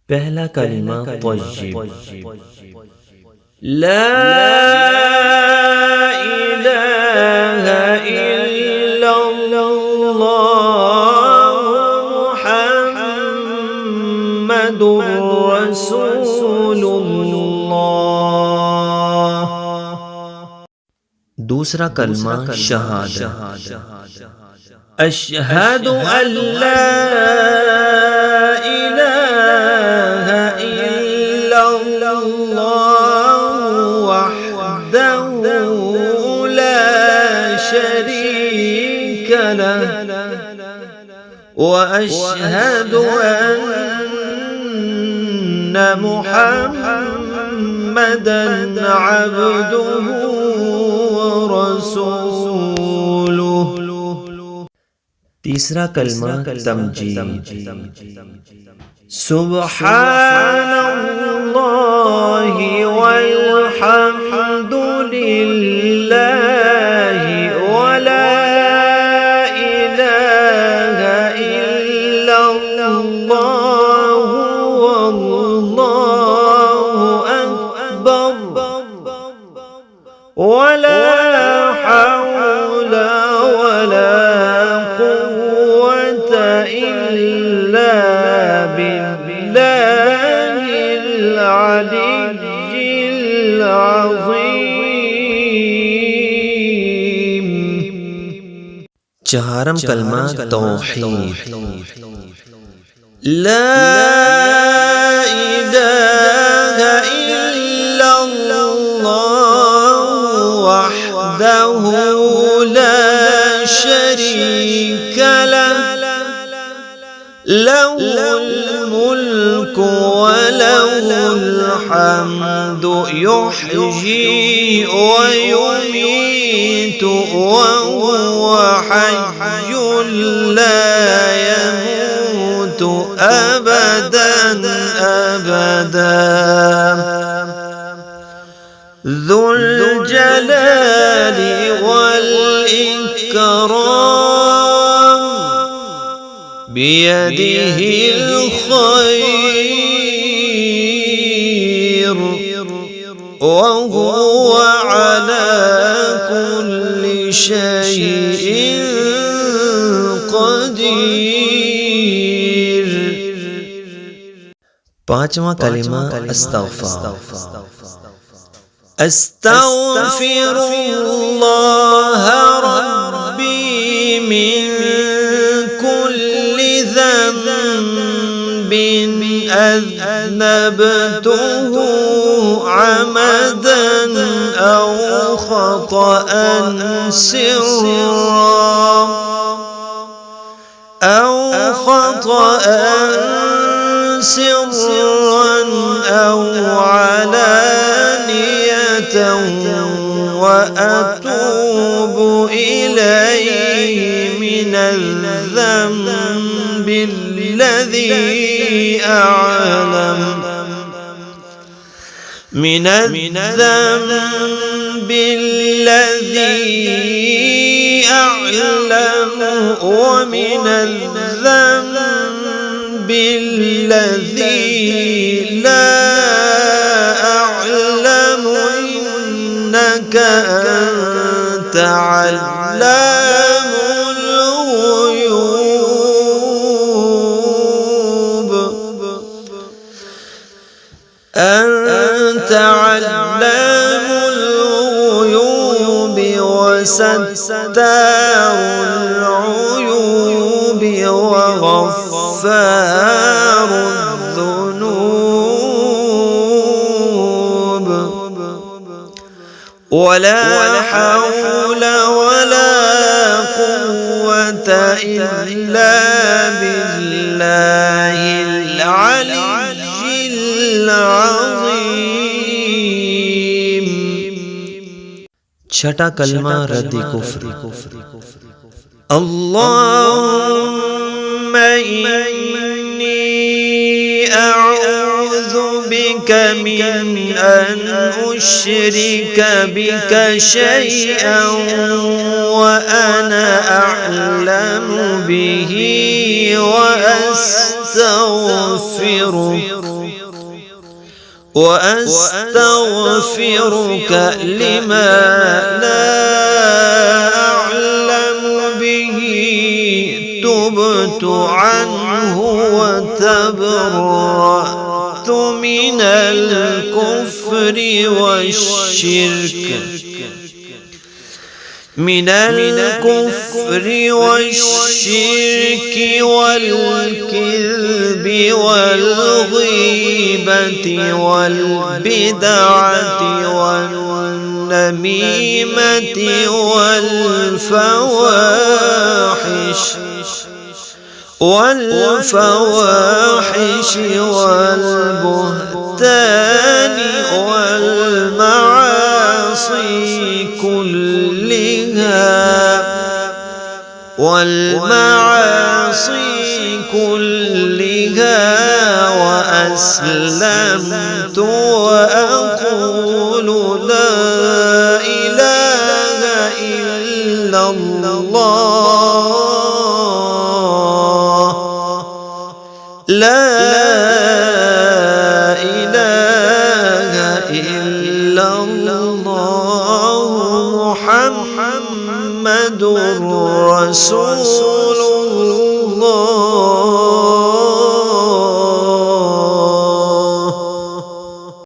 पहला कलिमा तय्यब। ला इलाहा इल्लल्लाह मुहम्मदुर रसूलुल्लाह। दूसरा कलमा शहादत। अशहदु अल्ला इलाहा इल्लल्लाह वहदहु ला शरीक लह व अशहदु अन्ना मुहम्मदन अब्दुहु रसूलुहु। तीसरा कलमा तमजीद। सुब्हानल्लाहि वल्हम्दुलिल्लाहि वला इलाहा इल्लल्लाहु वल्लाहु अकबर वला हौला वला इल्ला बिल्लाहिल अलिय्यिल अज़ीम। चहारम कलमा तौहीद। ला इलाहा इल्लल्लाह वहदहु ला शरीक लह लहुल मुल्कु व लहुल हम्दु युह्यी व युमीतु व हुवा हय्युन ला यमूतु अबदन अबदा। ज़ुल जलाली वल इकराम बियदिहिल खैर व हुवा अला कुल्लि शैइन क़दीर। पांचवा कलिमा अस्तग़फ़ार। अस्तग़फ़िरुल्लाह रब्बी मिन कुल्लि ज़ंबिन अज़नबतुहु अमदन औ ख़तअन सिर्रन औ अलानियतन व अतूबु इलैहि मिनल ज़ंबिल लज़ी अअलम मिनल ज़ंबिल लज़ी अअलम व मिनल ज़ंबिल लज़ी ला अअलम इन्नका अंत अल्लामुल ग़ुयूब। अंत अल्लामुल ग़ुयूब व सत्तारुल ग़ुयूब व गफ़्फ़ारुद ज़ुनूब। वला हौला वला कुव्वता इल्ला बिल्लाहिल अलिय्यिल अज़ीम। छठा कलमा रद्द कुफ्र। अल्लाहुम्मा इन्नी अऊज़ु बिका मिन अन उश्रिका बिका शैअन व अना अअलमु बिही व وأستغفرك لما لا أعلم به تبت عنه وتبرأت من الكفر والشرك والكذب والغيبة والبدعة والنميمة والفواحش والبهتان والمعاصي كلها وأسلمت وأقول لا إله إلا الله لا إله إلا الله محمد رسول الله.